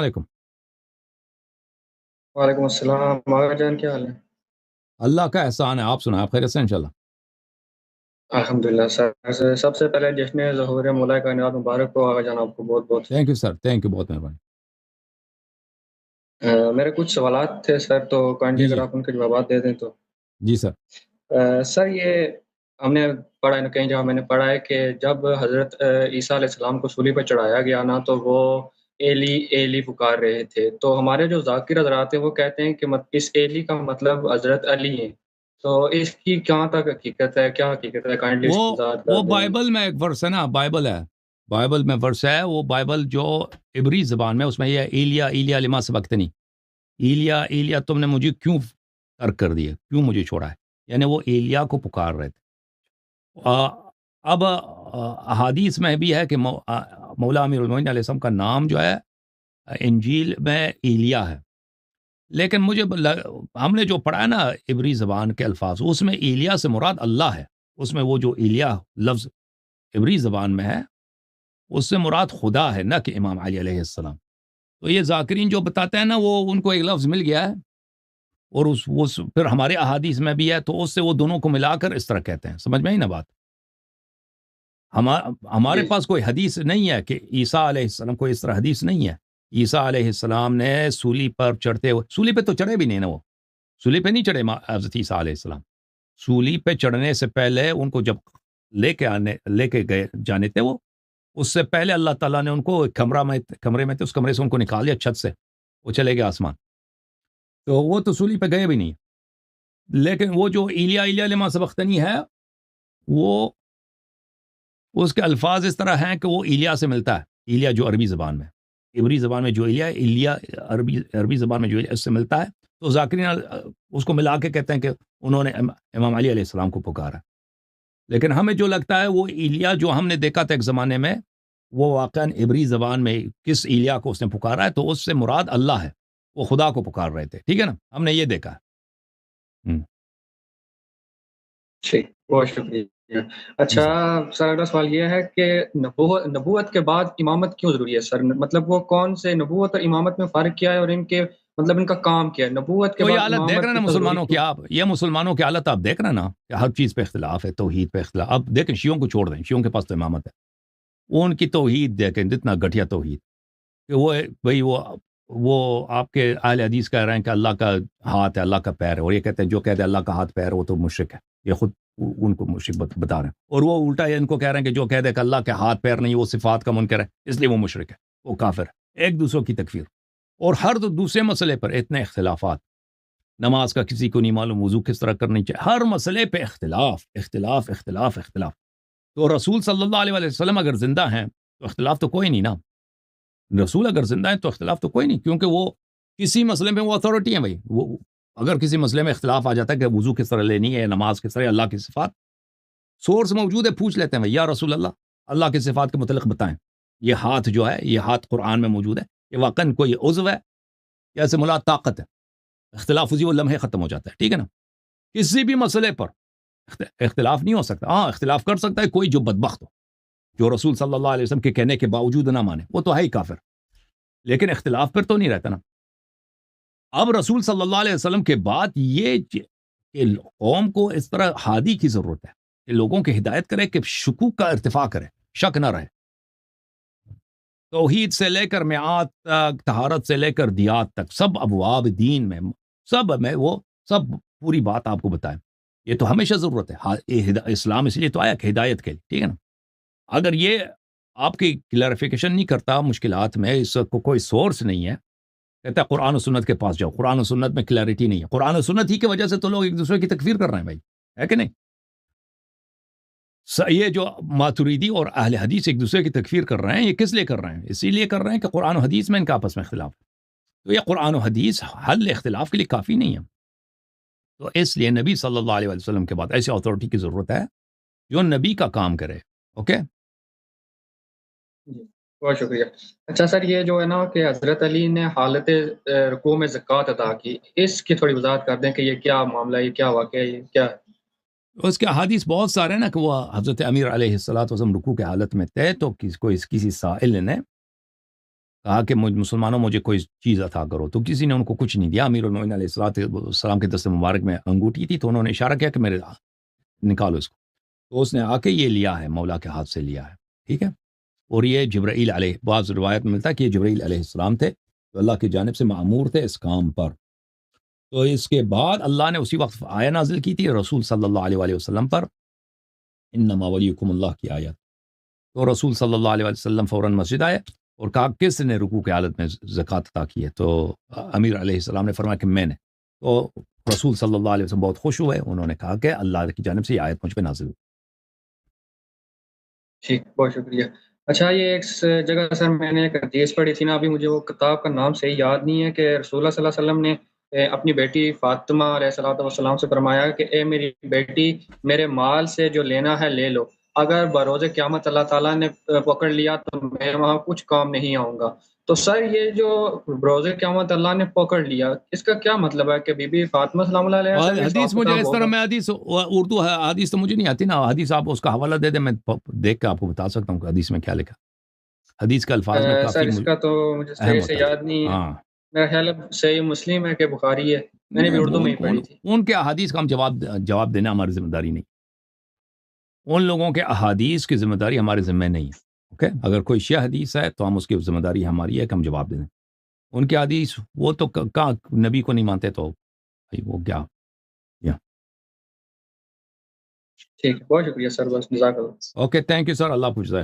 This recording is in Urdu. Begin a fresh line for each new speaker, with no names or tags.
علیکم۔
وعلیکم السلام ماغا جان، کیا حال ہے؟
اللہ کا احسان ہے، آپ سنائیں، آپ خیریت سے انشاءاللہ؟
الحمدللہ سر، سب سے پہلے جشن ظہور مولا کائنات مبارک ہو آغا جان، آپ کو بہت بہت۔
Thank you sir, thank you, بہت مہربانی۔
میرے کچھ سوالات تھے سر، تو کائنڈلی
جی
اگر
جی
آپ ان کے جوابات دے دیں تو۔
جی سر۔
سر یہ ہم نے پڑھا ہے، کہیں جہاں میں نے پڑھا ہے کہ جب حضرت عیسیٰ علیہ السلام کو صلیب پہ چڑھایا گیا نا، تو وہ ایلی ایلی پکار رہے تھے، تو ہمارے جو ذاکر حضرات ہیں وہ کہتے ہیں کہ اس ایلی کا مطلب حضرت علی ہے، تو اس کی کہاں تک حقیقت ہے، کیا حقیقت ہے؟ کائنڈلی اس کی وضاحت کر
وہ
دیں۔
بائبل میں ایک ورس ہے نا، بائبل ہے، بائبل میں ورس ہے، وہ بائبل جو عبری زبان میں، اس میں یہ ایلیا ایلیا لما سبقتنی، ایلیا ایلیا تم نے مجھے کیوں ترک کر دیا، کیوں مجھے چھوڑا ہے، یعنی وہ ایلیا کو پکار رہے تھے۔ اب احادیث میں بھی ہے کہ مولا امیر المومنین علیہ السلام کا نام جو ہے انجیل میں ایلیا ہے، لیکن ہم نے جو پڑھا ہے نا عبری زبان کے الفاظ، اس میں ایلیا سے مراد اللہ ہے، اس میں وہ جو ایلیا لفظ عبری زبان میں ہے اس سے مراد خدا ہے، نہ کہ امام علی علیہ السلام۔ تو یہ ذاکرین جو بتاتے ہیں نا، وہ ان کو ایک لفظ مل گیا ہے، اور پھر ہمارے احادیث میں بھی ہے، تو اس سے وہ دونوں کو ملا کر اس طرح کہتے ہیں، سمجھ میں ہی نا بات۔ ہمارے
جی
پاس کوئی حدیث نہیں ہے کہ عیسیٰ علیہ السلام، کوئی اس طرح حدیث نہیں ہے عیسیٰ علیہ السلام نے سولی پر چڑھتے ہوئے، سولی پہ تو چڑھے بھی نہیں نا، وہ سولی پہ نہیں چڑھے حضرت عیسیٰ علیہ السلام۔ سولی پہ چڑھنے سے پہلے ان کو جب لے کے گئے جانے تھے، وہ اس سے پہلے اللہ تعالیٰ نے ان کو ایک کمرے میں تھے، اس کمرے سے ان کو نکال دیا، چھت سے وہ چلے گئے آسمان، تو وہ تو سولی پہ گئے بھی نہیں۔ لیکن وہ جو ایلیا ایلیا لما سبقتنی ہے، وہ اس کے الفاظ اس طرح ہیں کہ وہ ایلیا سے ملتا ہے، ایلیا جو عربی زبان میں، عبری زبان میں جو ایلیا عربی زبان میں جو ایلیا اس سے ملتا ہے، تو ذاکرین اس کو ملا کے کہتے ہیں کہ انہوں نے امام علی علیہ السلام کو پکارا۔ لیکن ہمیں جو لگتا ہے وہ ایلیا جو ہم نے دیکھا تھا ایک زمانے میں، وہ واقعاً عبری زبان میں کس ایلیا کو اس نے پکارا ہے، تو اس سے مراد اللہ ہے، وہ خدا کو پکار رہے تھے، ٹھیک ہے نا، ہم نے یہ دیکھا ہے۔
ٹھیک، بہت شکریہ۔
جی
اچھا
سر۔
سر، اگلا سوال یہ ہے کہ نبوت کے بعد امامت کیوں ضروری ہے سر؟ مطلب وہ کون سے نبوت اور امامت میں فرق کیا ہے، اور ان کے مطلب ان کا کام کیا ہے؟ نبوت کے
تو یہ
بعد
حالت دیکھ رہے
امامت
ہیں نا
اتنا ضروری
مسلمانوں کی،
کیوں؟
آپ یہ مسلمانوں کی حالت آپ دیکھ رہے ہیں نا کہ ہر چیز پہ اختلاف ہے، توحید پہ اختلاف۔ اب دیکھیں شیعوں کو چھوڑ دیں، شیعوں کے پاس تو امامت ہے، وہ ان کی توحید دیکھیں، جتنا گھٹیا توحید کہ وہ بھئی وہ آپ کے اہل حدیث کہہ رہے ہیں کہ اللہ کا ہاتھ ہے، اللہ کا پیر ہے، اور یہ کہتے ہیں جو کہتے ہیں اللہ کا ہاتھ پیر ہے وہ تو مشرک ہے، یہ خود ان کو مشرک بتا رہے ہیں، اور وہ الٹا ان کو کہہ رہے ہیں کہ جو کہتے ہیں کہ اللہ کے ہاتھ پیر نہیں، وہ صفات کا منکر ہے، اس لیے وہ مشرک ہے، وہ کافر ہے، ایک دوسروں کی تکفیر، اور ہر دوسرے مسئلے پر اتنے اختلافات، نماز کا کسی کو نہیں معلوم، وضو کس طرح کرنی چاہیے، ہر مسئلے پہ اختلاف اختلاف اختلاف اختلاف۔ تو رسول صلی اللہ علیہ وسلم اگر زندہ ہیں تو اختلاف تو کوئی نہیں نا، رسول اگر زندہ ہیں تو اختلاف تو کوئی نہیں، کیونکہ وہ کسی مسئلے میں وہ اتھارٹی ہیں بھائی، وہ اگر کسی مسئلے میں اختلاف آ جاتا ہے کہ وضو کس طرح لینی ہے، نماز کس طرح، اللہ کی صفات، سورس موجود ہے، پوچھ لیتے ہیں بھائی یا رسول اللہ، اللہ کی صفات کے متعلق بتائیں، یہ ہاتھ جو ہے، یہ ہاتھ قرآن میں موجود ہے، یہ واقعاً کوئی عضو ہے یا اسے مراد طاقت ہے؟ اختلاف اسی وہ لمحے ختم ہو جاتا ہے، ٹھیک ہے نا۔ کسی بھی مسئلے پر اختلاف نہیں ہو سکتا، ہاں اختلاف کر سکتا ہے کوئی جو بدبخت ہو، جو رسول صلی اللہ علیہ وسلم کے کہنے کے باوجود نہ مانے، وہ تو ہے ہی کافر، لیکن اختلاف پر تو نہیں رہتا نا۔ اب رسول صلی اللہ علیہ وسلم کے بعد یہ کہ قوم کو اس طرح ہادی کی ضرورت ہے کہ لوگوں کی ہدایت کرے کہ شکوک کا ارتفاع کرے، شک نہ رہے، توحید سے لے کر میعاد تک، طہارت سے لے کر دیات تک، سب ابواب دین میں، سب میں وہ سب پوری بات آپ کو بتائیں، یہ تو ہمیشہ ضرورت ہے، اسلام اس لیے تو آیا کہ ہدایت کے لیے، ٹھیک ہے نا۔ اگر یہ آپ کی کلیریفیکیشن نہیں کرتا مشکلات میں، اس کو کوئی سورس نہیں ہے، کہتا ہے قرآن و سنت کے پاس جاؤ، قرآن و سنت میں کلیئرٹی نہیں ہے، قرآن و سنت ہی کی وجہ سے تو لوگ ایک دوسرے کی تکفیر کر رہے ہیں بھائی، ہے کہ نہیں؟ یہ جو ماتریدی اور اہل حدیث ایک دوسرے کی تکفیر کر رہے ہیں، یہ کس لیے کر رہے ہیں؟ اسی لیے کر رہے ہیں کہ قرآن و حدیث میں ان کا آپس میں اختلاف ہے، تو یہ قرآن و حدیث حل اختلاف کے لیے کافی نہیں ہے، تو اس لیے نبی صلی اللہ علیہ وسلم کے بعد ایسی اتھارٹی کی ضرورت ہے جو نبی کا کام کرے، اوکے۔
جی، بہت شکریہ۔ اچھا سر، یہ جو ہے نا کہ حضرت علی نے حالت رکوع میں زکوٰۃ ادا کی، اس کی تھوڑی وضاحت کر دیں کہ یہ کیا معاملہ ہے، یہ کیا واقعہ ہے، یہ کیا ہے؟
اس کے حدیث بہت سارے ہیں نا کہ وہ حضرت امیر علیہ الصلوۃ والسلام رکوع کے حالت میں تھے، تو کسی سائل نے کہا کہ مسلمانوں مجھے کوئی چیز عطا کرو، تو کسی نے ان کو کچھ نہیں دیا۔ امیر المومنین علیہ السلام کے دست مبارک میں انگوٹھی تھی، تو انہوں نے اشارہ کیا کہ میرے نکالو اس کو، تو اس نے آ کے یہ لیا ہے، مولا کے ہاتھ سے لیا ہے، ٹھیک ہے۔ اور یہ جبرائیل علیہ، بعض روایت میں ملتا ہے کہ یہ جبرائیل علیہ السلام تھے، تو اللہ کی جانب سے مأمور تھے اس کام پر۔ تو اس کے بعد اللہ نے اسی وقت آیہ نازل کی تھی رسول صلی اللہ علیہ وآلہ وسلم پر، انما ولیکم اللہ کی آیت۔ تو رسول صلی اللہ علیہ وسلم فوراً مسجد آئے اور کہا کس نے رکوع کی حالت میں زکوٰۃ عطا کی ہے؟ تو امیر علیہ السلام نے فرمایا کہ میں نے۔ تو رسول صلی اللہ علیہ وسلم بہت خوش ہوئے، انہوں نے کہا کہ اللہ کی جانب سے یہ آیت مجھ پہ نازل ہوئی۔
ٹھیک، بہت شکریہ۔ اچھا، یہ ایک جگہ سر میں نے ایک حدیث پڑھی تھی نا، ابھی مجھے وہ کتاب کا نام صحیح یاد نہیں ہے، کہ رسول اللہ صلی اللہ علیہ وسلم نے اپنی بیٹی فاطمہ علیہ الصلوۃ والسلام سے فرمایا کہ اے میری بیٹی، میرے مال سے جو لینا ہے لے لو، اگر بروز قیامت اللہ تعالیٰ نے پکڑ لیا تو میں وہاں کچھ کام نہیں آؤں گا۔ تو سر یہ جو بروز قیامت اللہ نے پکڑ لیا، اس کا کیا مطلب ہے کہ بی بی فاطمہ سلام اللہ علیہ
اور
سے بھی
حدیث
حساب
مجھے
کتاب
اس طرح،
ہوگا؟
میں حدیث اردو حدیث تو مجھے نہیں آتی نا، حدیث آپ اس کا حوالہ دے دیں، میں دیکھ کے آپ کو بتا سکتا ہوں کہ حدیث میں کیا لکھا۔ حدیث کے الفاظ میں
سر
کافی
اس کا تو مجھے
اہم
صحیح سے
ہوتا ہے۔
یاد نہیں ہے،
ہاں،
میرا خیال ہے صحیح مسلم ہے کہ بخاری ہے، میں نے بھی اردو میں ہی پڑھی تھی۔
ان کے احادیث کا ہم جواب دینا ہماری ذمہ داری نہیں، ان لوگوں کے احادیث کی ذمہ داری ہمارے ذمہ نہیں ہے، اوکے۔ اگر کوئی شیعہ حدیث ہے تو ہم اس کی ذمہ داری ہماری ہے کہ ہم جواب دیں۔ ان کی حدیث وہ تو کہاں نبی کو نہیں مانتے، تو بھائی وہ کیا۔
ٹھیک ہے، بہت شکریہ سر، بس جزاک اللہ۔
اوکے، تھینک یو سر، اللہ حافظ۔